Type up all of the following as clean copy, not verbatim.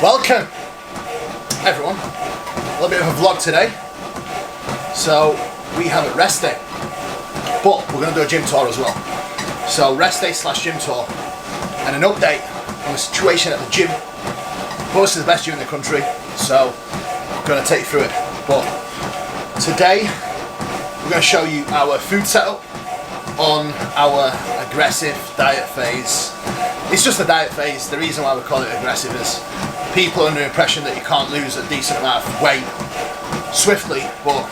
Welcome everyone, a little bit of a vlog today. So we have a rest day, but we're going to do a gym tour as well. So rest day slash gym tour and an update on the situation at the gym. Most of the best gym in the country, so I'm going to take you through it. But today we're going to show you our food setup on our aggressive diet phase. It's just a diet phase. The reason why we call it aggressive is people are under the impression that you can't lose a decent amount of weight swiftly, but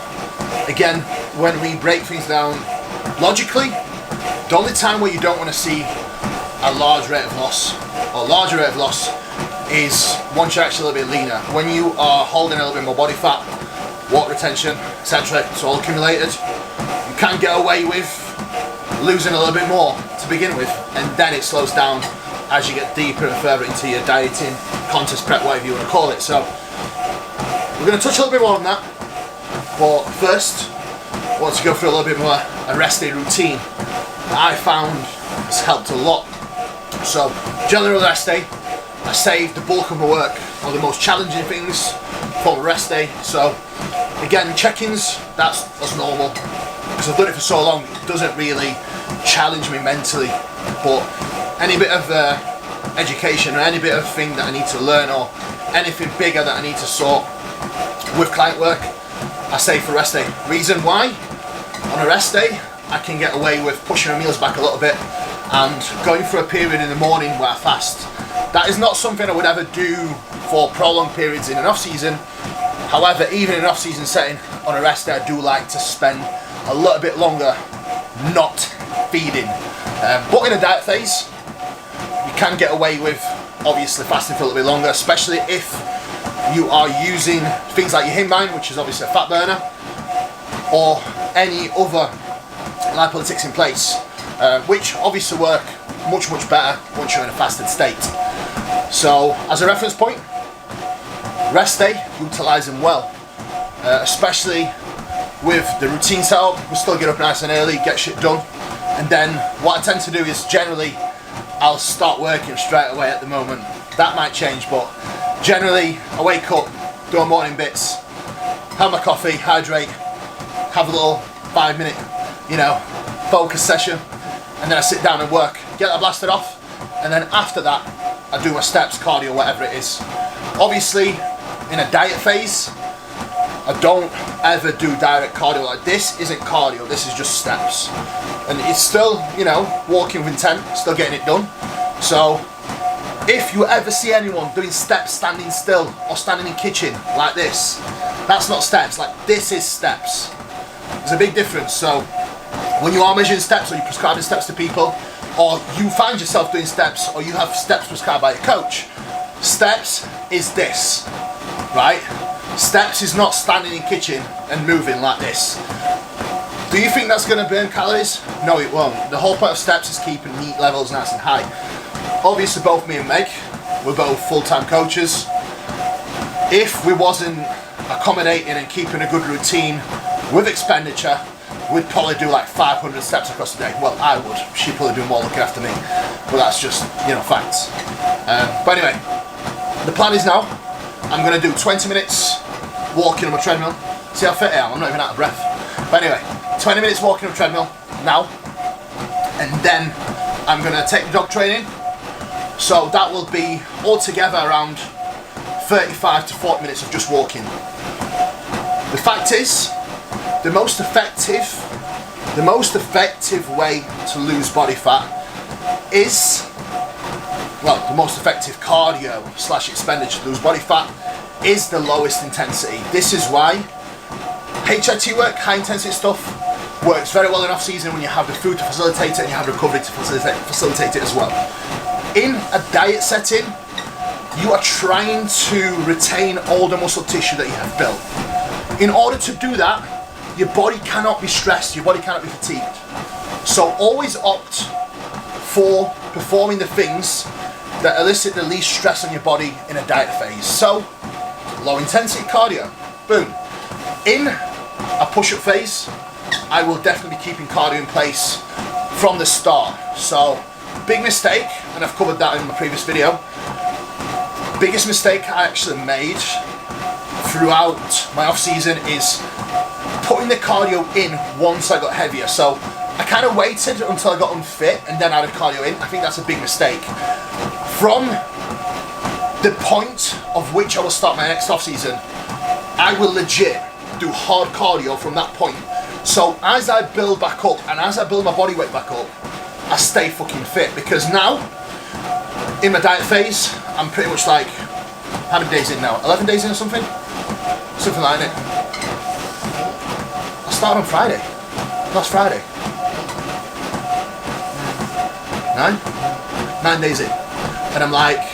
again, when we break things down logically, the only time where you don't want to see a large rate of loss or larger rate of loss is once you're actually a little bit leaner. When you are holding a little bit more body fat, water retention, etc., it's all accumulated, you can get away with losing a little bit more to begin with, and then it slows down as you get deeper and further into your dieting, contest prep, whatever you want to call it. So we're going to touch a little bit more on that, but first I want to go through a little bit more a rest day routine that I found has helped a lot. So general rest day, I save the bulk of my work on the most challenging things for the rest day. So again, check-ins, that's normal because I've done it for so long, it doesn't really challenge me mentally, but any bit of education or any bit of thing that I need to learn or anything bigger that I need to sort with client work, I save for rest day. Reason why? On a rest day, I can get away with pushing my meals back a little bit and going through a period in the morning where I fast. That is not something I would ever do for prolonged periods in an off-season. However, even in an off-season setting, on a rest day, I do like to spend a little bit longer not feeding. But in a diet phase, you can get away with obviously fasting for a little bit longer, especially if you are using things like your Hinbine, which is obviously a fat burner, or any other lipolytics in place, which obviously work much better once you're in a fasted state. So as a reference point, rest day, utilise them well, especially with the routine setup. We still get up nice and early, get shit done, and then what I tend to do is generally I'll start working straight away at the moment. That might change, but generally I wake up, do my morning bits, have my coffee, hydrate, have a little 5-minute, focus session, and then I sit down and work, get that blasted off, and then after that I do my steps, cardio, whatever it is. Obviously in a diet phase, I don't ever do direct cardio. Like, this isn't cardio, this is just steps. And it's still, walking with intent, still getting it done. So if you ever see anyone doing steps standing still or standing in kitchen like this, that's not steps. Like, this is steps. There's a big difference. So when you are measuring steps or you're prescribing steps to people, or you find yourself doing steps or you have steps prescribed by a coach, steps is this, right? Steps is not standing in kitchen and moving like this. Do you think that's going to burn calories? No, it won't. The whole point of steps is keeping heat levels nice and high. Obviously both me and Meg, we're both full-time coaches. If we wasn't accommodating and keeping a good routine with expenditure, we'd probably do like 500 steps across the day. Well, I would. She'd probably do more looking after me. But that's just, facts. But anyway, the plan is now, I'm going to do 20 minutes walking on my treadmill. See how fit I am? I'm not even out of breath. But anyway, 20 minutes walking on a treadmill now, and then I'm going to take the dog training. So that will be altogether around 35 to 40 minutes of just walking. The fact is, the most effective way to lose body fat is, well, the most effective cardio slash expenditure to lose body fat is the lowest intensity. This is why HIIT work, high intensity stuff, works very well in off season when you have the food to facilitate it and you have recovery to facilitate it as well. In a diet setting, you are trying to retain all the muscle tissue that you have built. In order to do that, your body cannot be stressed, your body cannot be fatigued. So always opt for performing the things that elicit the least stress on your body in a diet phase. So, low intensity cardio, boom. In a push-up phase, I will definitely be keeping cardio in place from the start. So, big mistake, and I've covered that in my previous video, biggest mistake I actually made throughout my off season is putting the cardio in once I got heavier. So I kind of waited until I got unfit and then added cardio in. I think that's a big mistake. From the point of which I will start my next off season, I will legit do hard cardio from that point. So as I build back up and as I build my body weight back up, I stay fucking fit. Because now, in my diet phase, I'm pretty much like, how many days in now? 11 days in or something? Something like that. I started on Friday. Last Friday. 9 days in. And I'm like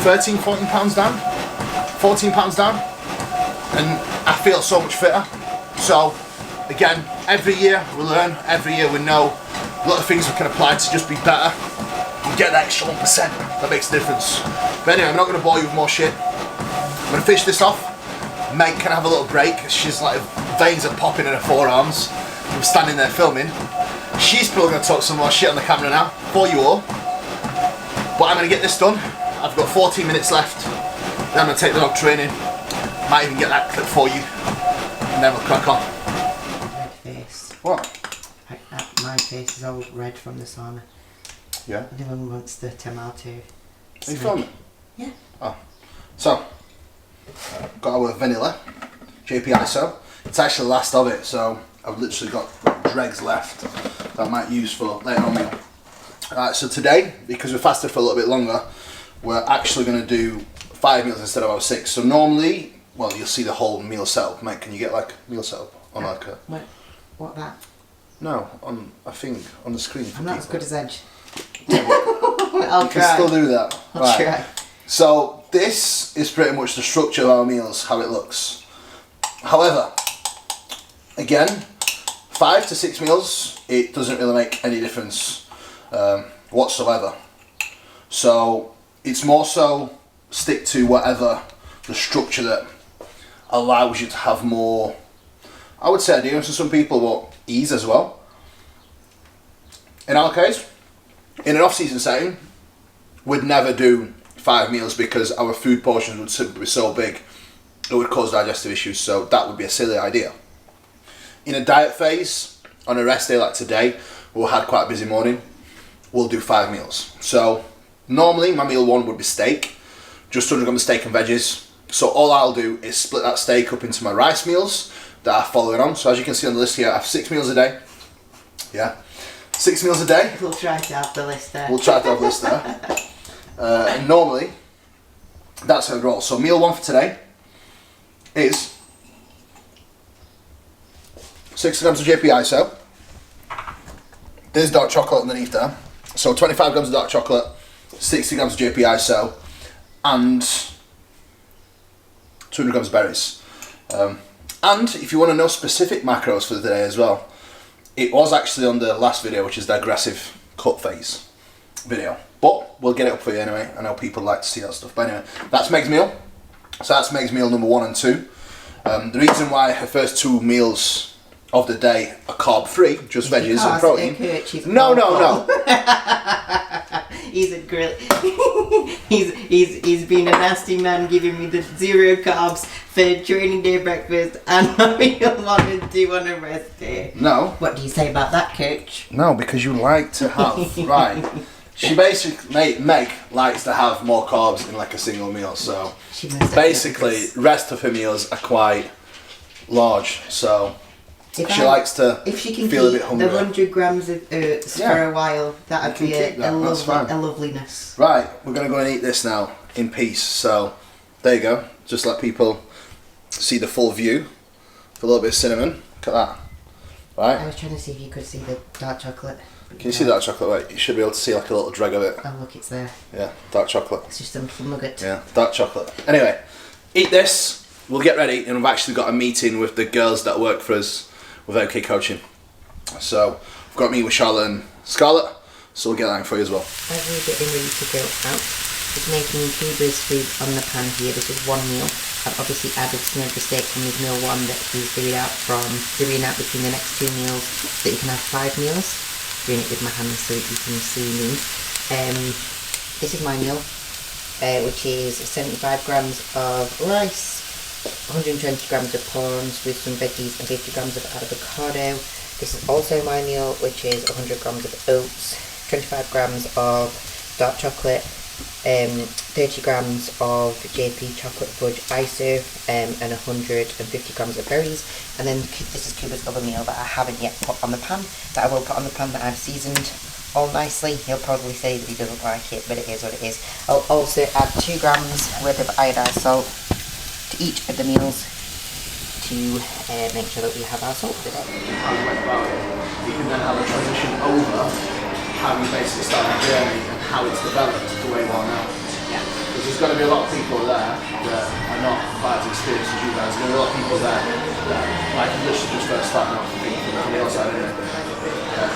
13, 14 pounds down. 14 pounds down. And I feel so much fitter. So, again, every year we learn, every year we know a lot of things we can apply to just be better and get that extra 1% that makes a difference. But anyway, I'm not going to bore you with more shit. I'm going to finish this off. Mate can have a little break. She's like, veins are popping in her forearms. I'm standing there filming. She's probably going to talk some more shit on the camera now for you all. But I'm going to get this done. I've got 14 minutes left. Then I'm going to take the dog training. Might even get that clip for you. And then we'll crack on. Red face. What? My face is all red from the sauna. Yeah? Anyone wants the tomato. Are you filming? Yeah. Oh. So, got our vanilla, JP ISO. It's actually the last of it, so I've literally got dregs left that I might use for later on meal. Alright, so today, because we fasted for a little bit longer, we're actually going to do 5 meals instead of our 6. So normally, well, you'll see the whole meal setup. Mate, can you get like meal setup on like a... What that? No, on a thing, on the screen for I'm not as people. good as Edge. You can still do that. I'll try. So this is pretty much the structure of our meals, how it looks. However, again, 5 to 6 meals, it doesn't really make any difference whatsoever. So it's more so stick to whatever the structure that allows you to have more, I would say, adherence to some people, but ease as well. In our case, in an off-season setting, we'd never do 5 meals because our food portions would simply be so big it would cause digestive issues, so that would be a silly idea. In a diet phase, on a rest day like today, we had quite a busy morning, we'll do 5 meals. So normally my meal 1 would be steak, just 200 grams of steak and veggies. So all I'll do is split that steak up into my rice meals that are following on. So as you can see on the list here, I have 6 meals a day. Yeah, 6 meals a day. We'll try to have the list there. We'll try to have the list there. And normally, that's how it rolls. So meal 1 for today is 60 grams of JP ISO. There's dark chocolate underneath there. So 25 grams of dark chocolate, 60 grams of JP ISO, and 200 grams of berries. And if you want to know specific macros for the day as well, it was actually on the last video, which is the aggressive cut phase video. But we'll get it up for you anyway. I know people like to see that stuff. But anyway, that's Meg's meal. So that's Meg's meal number 1 and 2. The reason why her first 2 meals of the day are carb free, just veggies and protein. No. He's a grill. he's been a nasty man, giving me the 0 carbs for training day breakfast and my meal 1 and 2 on a rest day. No. What do you say about that, coach? No, because you like to have right. She basically, Meg likes to have more carbs in like a single meal. So basically, rest of her meals are quite large. So she likes to feel a bit hungry. The 100 grams of oats for a while, that'd be a loveliness. Right, we're going to go and eat this now in peace. So there you go. Just let people see the full view. A little bit of cinnamon. Look at that. Right. I was trying to see if you could see the dark chocolate. Can you see dark chocolate? Right, you should be able to see like a little dreg of it. Oh look, it's there. Yeah, dark chocolate. It's just a little nugget. Yeah, dark chocolate. Anyway, eat this. We'll get ready, and we've actually got a meeting with the girls that work for us with OK Coaching. So we've got a meeting with Charlotte and Scarlett, so we'll get that in for you as well. As we're getting ready to go out, just making Kuba's food on the pan here. This is 1 meal. I've obviously added some of the steak from his meal 1 that he's doing out between the next 2 meals, so that you can have 5 meals. Doing it with my hands so that you can see me. This is my meal. which is 75 grams of rice, 120 grams of prawns with some veggies and 50 grams of avocado. This is also my meal, which is 100 grams of oats, 25 grams of dark chocolate, 30 grams of JP chocolate fudge ISO, and 150 grams of berries. And then this is Kuba's other meal that I haven't yet put on the pan, that I will put on the pan, that I've seasoned all nicely. He'll probably say that he doesn't like it, but it is what it is. I'll also add 2 grams worth of iodized salt to each of the meals to make sure that we have our salt today. How you went about it, you can then have a transition over how you basically start the journey and how it's developed the way you are now. Yeah. Because there's going to be a lot of people there that are not quite as experienced as you guys. There's going to be a lot of people there that like literally just first starting off from the outside, isn't it? Yeah.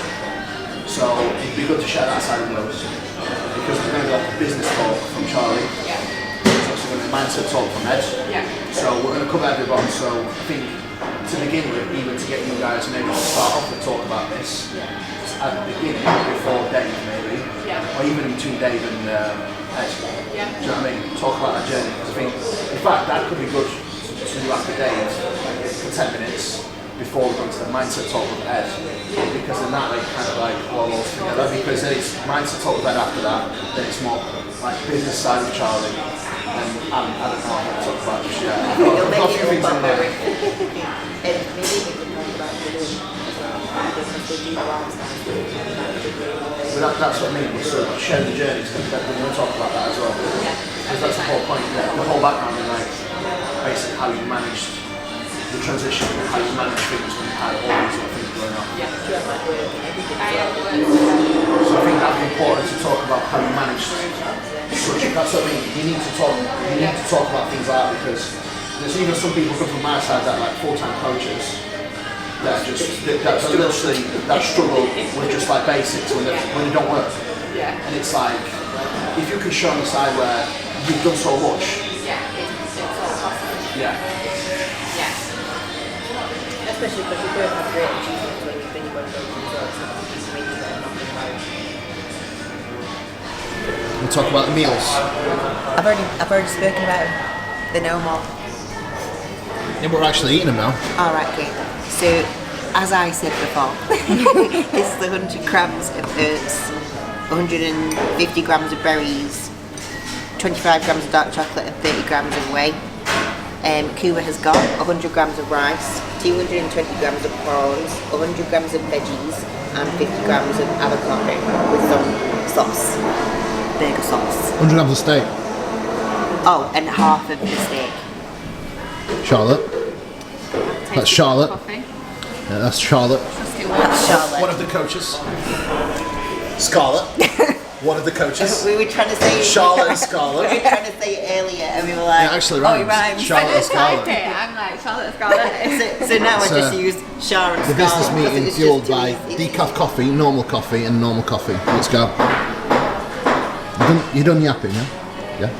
So it'd be good to share that side of those, because there's going to be like a business talk from Charlie. Yeah. There's also going to be a mindset talk from Ed. Yeah. So we're going to cover everyone. So I think to begin with, even to get you guys maybe to start off and talk about this at the beginning, before Dave maybe, or even between Dave and Ed. Yeah. Do you know what I mean? Talk about that journey. Because I think, in fact, that could be good to do after Dave for 10 minutes before we go into the mindset talk with Ed, because in that way kind of like all those together, because then it's mindset talk with Ed after that, then it's more like business side of Charlie, and I don't know what to talk about just yet. I've got a few things in there. And maybe we can talk about the room as well, because they do arms now. But that's what I mean, so share the journey, so we're going to talk about that as well. Because that's the whole point, the whole background is like basically how you managed the transition and how you manage things when you had all these other things going on. Yeah, you have like work and everything. So I think that'd be important to talk about how you manage such. That's what I mean. You need to talk about things like that, because there's even some people come from my side that are like full-time coaches that struggle with just like basics when they don't work. Yeah. And it's like, if you can show on the side where you've done so much. Yeah, it's all possible. Yeah. Especially because you both have great achievements when you've been able to go through so it's maybe better not than marriage. We'll talk about the meals. I've already spoken about the no more. Yeah, we're actually eating them now. Alright, okay. So, as I said before, this is 100 grams of oats, 150 grams of berries, 25 grams of dark chocolate and 30 grams of whey. Kuba has got 100 grams of rice, 220 grams of prawns, 100 grams of veggies and 50 grams of avocado with some sauce, burger sauce. 100 grams of steak. Oh, and half of the steak. Charlotte. That's Charlotte. Coffee. Yeah, that's Charlotte. That's Charlotte. One of the coaches. Scarlett. One of the coaches. We were trying to say Charlotte and Scarlett. We were trying to say it earlier and we were like, Yeah, actually oh, it rhymes. rhymes. Charlotte and Scarlett. I'm like Charlotte Scarlett. So now I So, just use Char and The Scarlett. business meeting It's fueled just by too easy. decaf coffee, normal coffee. Let's go. You done yapping, yeah? Yeah.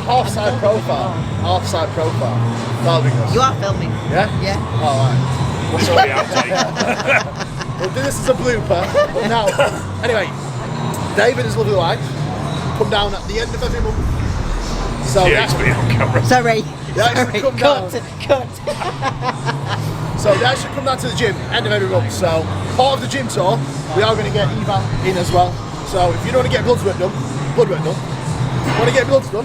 Half-side profile. Half-side profile. That'll be good. You are filming. Yeah? Yeah. Alright. Sorry, outtake. We'll do this as a blooper, but now, anyway, David and his lovely wife come down at the end of every month. So Yeah, it's been on camera. Sorry. they actually come down. Cut. So they actually come down to the gym end of every month. So part of the gym tour, we are going to get Evan in as well. So if you don't want to get blood work done, want to get bloods done,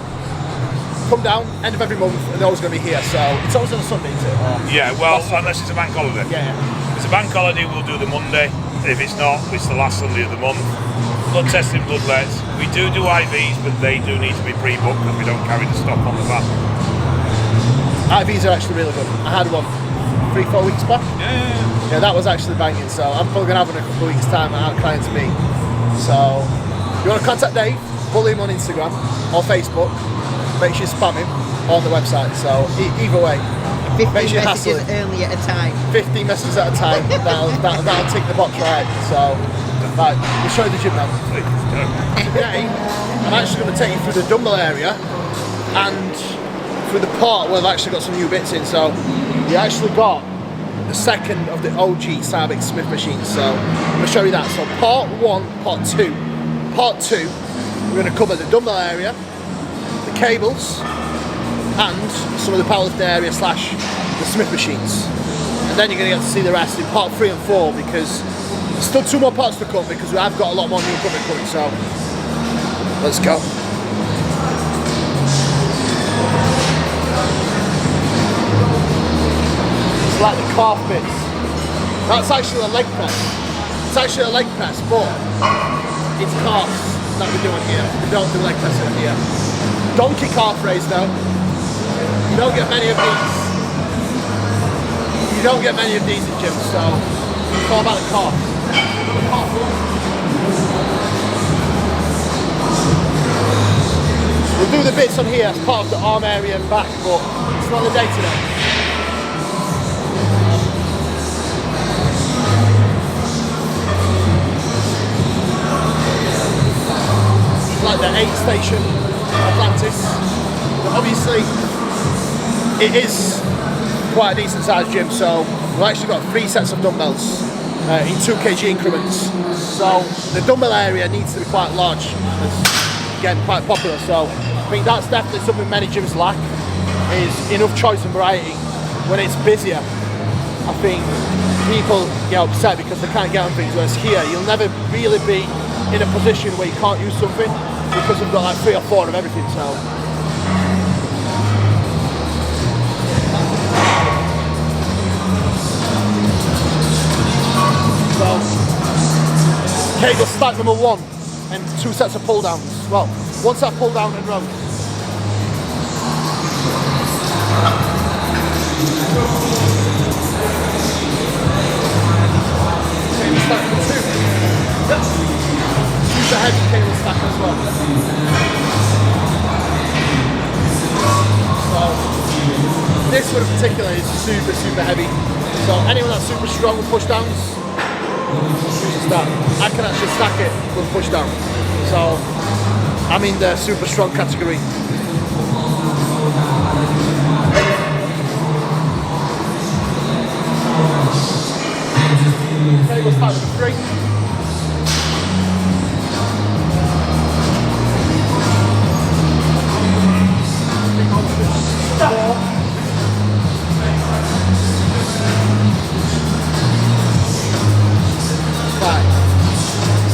come down end of every month, and they're always going to be here. So it's always on a Sunday, isn't it? Yeah, well, unless it's a bank holiday. Yeah. If it's a bank holiday, we'll do the Monday. If it's not, it's the last Sunday of the month. Blood testing, bloodlets. We do IVs, but they do need to be pre-booked because we don't carry the stock on the van. IVs are actually really good. I had one 3-4 weeks back. Yeah, that was actually banging. So I'm probably going to have one in a couple of weeks' time at our client's meet. So if you want to contact Dave, bully him on Instagram or Facebook. Make sure you spam him on the website. So either way, 15 make sure you hassle messages him. only at a time. 15 messages at a time. That'll tick the box right. So, right, we'll show you the gym now. Today, I'm actually going to take you through the dumbbell area and through the part where I've actually got some new bits in. So, you actually got the second of the OG Cybex Smith machines. So, I'm going to show you that. So, part 1, part 2. Part 2 We're going to cover the dumbbell area, the cables, and some of the powerlifting area slash the Smith machines. And then you're going to get to see the rest in part 3 and 4, because there's still 2 more parts to come, because we have got a lot more new equipment coming, so let's go. It's like the calf bits. That's actually a leg press. It's actually a leg press, but it's calves that we're doing here. We don't do leg press in here. Donkey calf raise though. You don't get many of these. You don't get many of these in gyms, so it's all about the calf. We'll do the bits on here as part of the arm area and back, but it's not the day today. Like the 8 station Atlantis. But obviously it is quite a decent sized gym, so we've actually got 3 sets of dumbbells in 2 kg increments. So the dumbbell area needs to be quite large. It's getting quite popular, so I think that's definitely something many gyms lack, is enough choice and variety. When it's busier, I think people get upset because they can't get on things, whereas here you'll never really be in a position where you can't use something, because we've got like 3 or 4 of everything, so. Cable stack number 1 and 2 sets of pull downs. Well, 1 set pull down and rows. Cable stack number 2. Yep. Use the heavy cable stack as well. So this one in particular is super heavy. So anyone that's super strong with push downs, uses that. I can actually stack it with push down. So I'm in the super strong category. Cable stack number 3.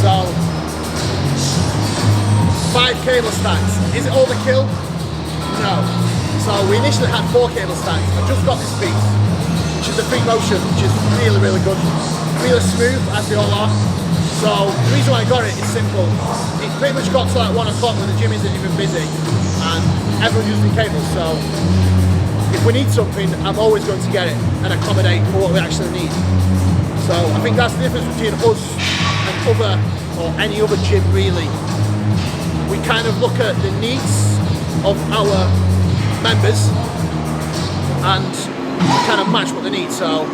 So 5 cable stacks. Is it overkill? No. So we initially had 4 cable stacks. I just got this piece, which is the free motion, which is really good. Really smooth, as they all are. So the reason why I got it is simple. It pretty much got to like 1 o'clock when the gym isn't even busy and everyone's using cables. So if we need something, I'm always going to get it and accommodate for what we actually need. So I think that's the difference between us and other, or any other gym really. We kind of look at the needs of our members and kind of match what they need. So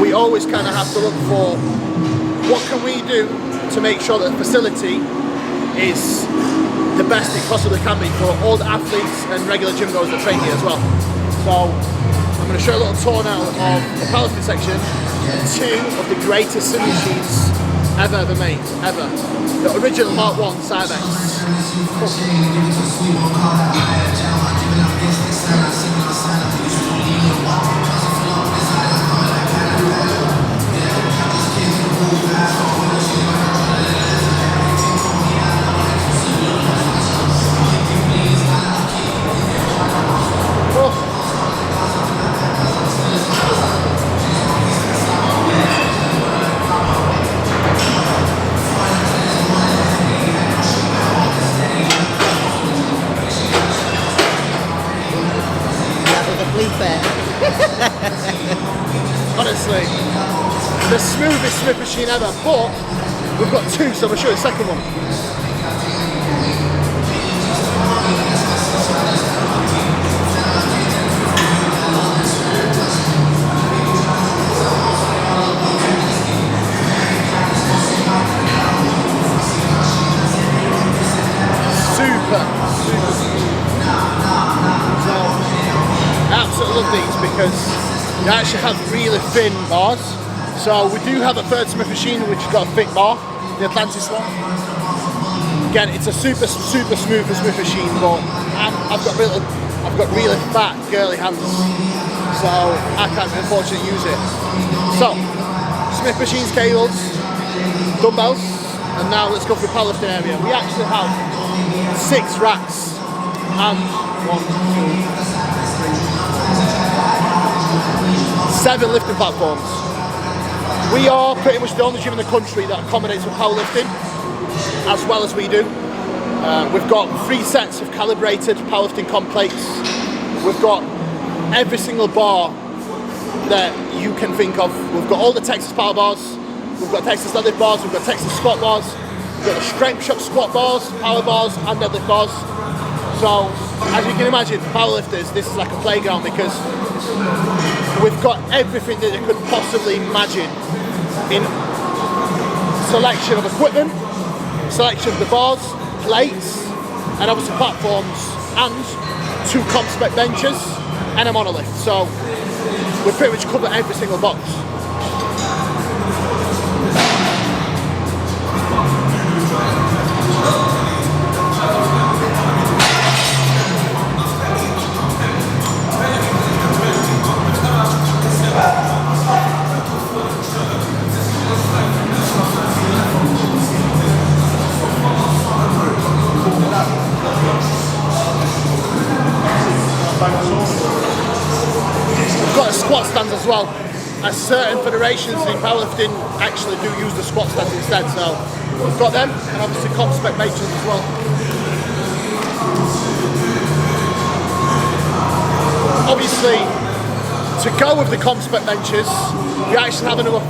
we always kind of have to look for what can we do to make sure that the facility is the best it possibly can be for all the athletes and regular gym goers that train here as well. So I'm going to show a little tour now of the powerlifting section. 2 of the greatest sim machines ever made, ever. The original Mark 1 Cybex. Honestly, the smoothest Smith machine ever, but we've got 2, so I'm going to show you the second one. Super. So, I absolutely love these because they actually have really thin bars. So we do have a third Smith machine which has got a thick bar, the Atlantis one. Again, it's a super smooth machine, but I've got really fat, girly hands, so I can't unfortunately use it. So, Smith machine cables, dumbbells, and now let's go for the powerlifting area. We actually have 6 racks and 7 lifting platforms. We are pretty much the only gym in the country that accommodates for powerlifting as well as we do. We've got 3 sets of calibrated powerlifting comp plates. We've got every single bar that you can think of. We've got all the Texas power bars, we've got Texas deadlift bars, we've got Texas squat bars, we've got the Strength Shock squat bars, power bars and deadlift bars. So as you can imagine, for powerlifters, this is like a playground because we've got everything that you could possibly imagine in selection of equipment, selection of the bars, plates, and obviously platforms, and 2 comp spec benches and a monolift. So we pretty much cover every single box. We've got a squat stands as well, as certain federations in powerlifting actually do use the squat stands instead, so we've got them, and obviously comp spec benches as well. Obviously, to go with the comp spec benches, we actually have another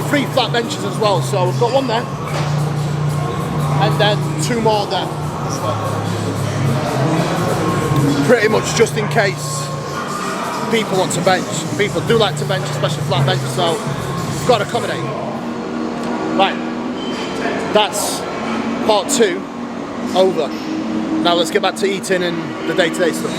3 flat benches as well, so we've got 1 there, and then 2 more there. Pretty much just in case people want to bench. People do like to bench, especially flat bench, so we've got to accommodate. Right, that's part 2 over. Now let's get back to eating and the day-to-day stuff.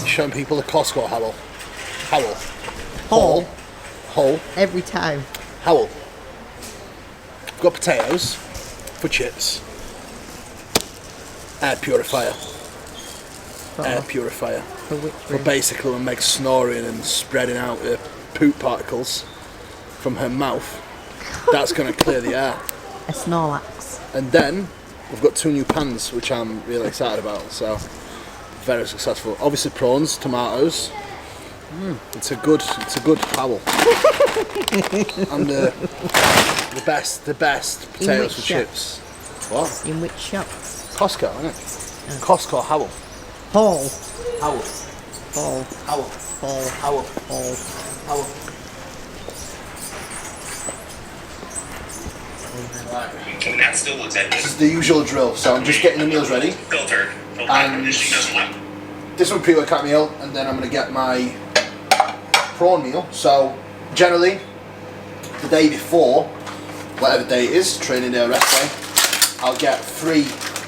Showing people the Costco Hole. Every time. Howell. We've got potatoes for chips. Air purifier. Air purifier. For which For basically when Meg's snoring and spreading out the poop particles from her mouth, that's going to clear the air. A Snorlax. And then we've got 2 new pans, which I'm really excited about. So very successful. Obviously prawns, tomatoes. It's a good fowl. And the best potatoes for chips. What? In which shop? Costco, isn't it? Costco Howell. Hall. Howell. Hall. Howell. Hall. Howell. Hall. Howell. Right. And that still looks at This is the usual drill. So I'm just getting the meals ready. filter. And this one pre-workout meal, and then I'm going to get my prawn meal. So generally, the day before, whatever day it is, training day or rest day, I'll get 3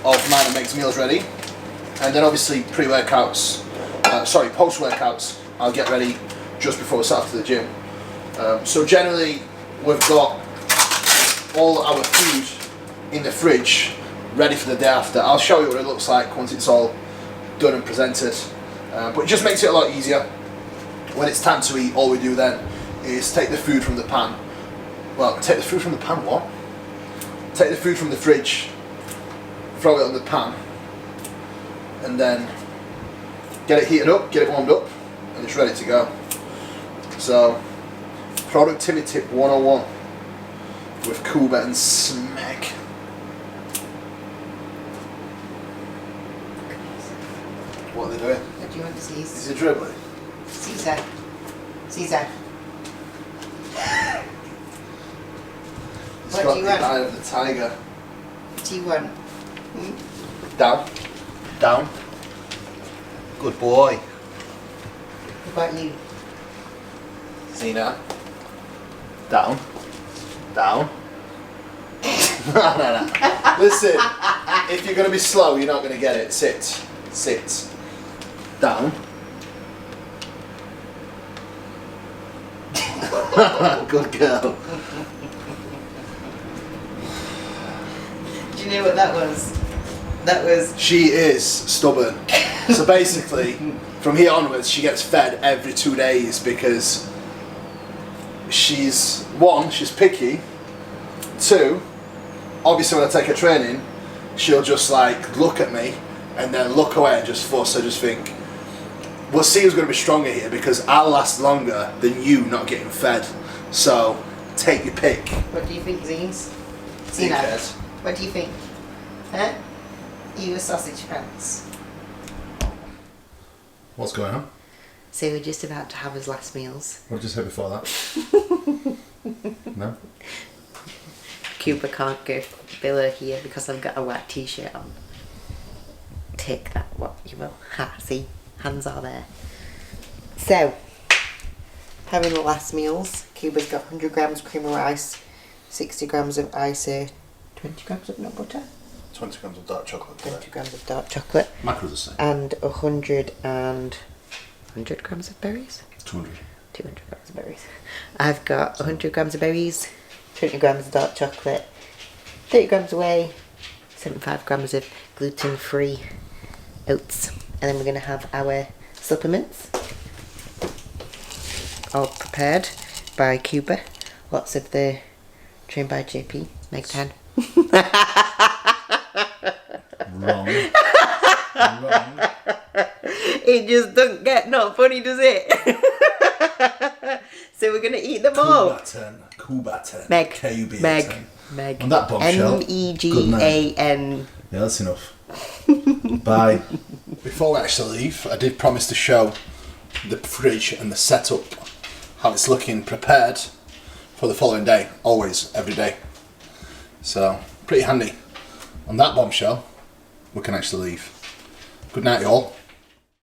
of mine and Meg's meals ready, and then obviously post-workouts, I'll get ready just before we start to the gym. So generally, we've got all our food in the fridge ready for the day after. I'll show you what it looks like once it's all done and presented, but it just makes it a lot easier. When it's time to eat, all we do then is take the food from the pan. Well, take the food from the pan, what? Take the food from the fridge, throw it on the pan, and then get it heated up, get it warmed up, and it's ready to go. So Productivity tip 101 with Kuba and Smeg. What are they doing? What do you want to see? Is it dribbling? Caesar. Caesar. It's What got do you the want? eye of the tiger. What do you want? Down. Down. Good boy. What about you? See now. Down. Down. No. Listen, if you're going to be slow, you're not going to get it. Sit. Sit. Down. Good girl. Do you know what that was? That was... She is stubborn. So basically, from here onwards, she gets fed every 2 days because she's, one, she's picky. Two, obviously when I take her training, she'll just like look at me and then look away and just fuss. I just think, we'll see who's going to be stronger here because I'll last longer than you not getting fed. So take your pick. What do you think, Zines? Who Zina, cares? what do you think? Huh? You a sausage pants. What's going on? So we're just about to have his last meals. What did you say before that? No? Kuba can't go below here because I've got a white t-shirt on. Take that, what you will. Ha, see, hands are there. So, having the last meals. Kuba's got 100 grams of cream of rice, 60 grams of ISO, 20 grams of nut butter, 20 grams of dark chocolate. 20 grams of dark chocolate, Macros the same. and 100 grams of berries. 200. 200 grams of berries. I've got 100 grams of berries, 20 grams of dark chocolate, 30 grams of whey, 75 grams of gluten-free oats, and then we're going to have our supplements all prepared by Kuba. Lots of the trained by JP, Meg 10. Wrong. Wrong. It just doesn't get not funny, does it? So we're gonna eat them all. Kuba 10. Meg. K-U-B-A Meg. 10. Meg. On that bombshell. MEGAN. Yeah, that's enough. Bye. Before we actually leave, I did promise to show the fridge and the setup, how it's looking prepared for the following day, always, every day. So, pretty handy. On that bombshell, we can actually leave. Good night, y'all.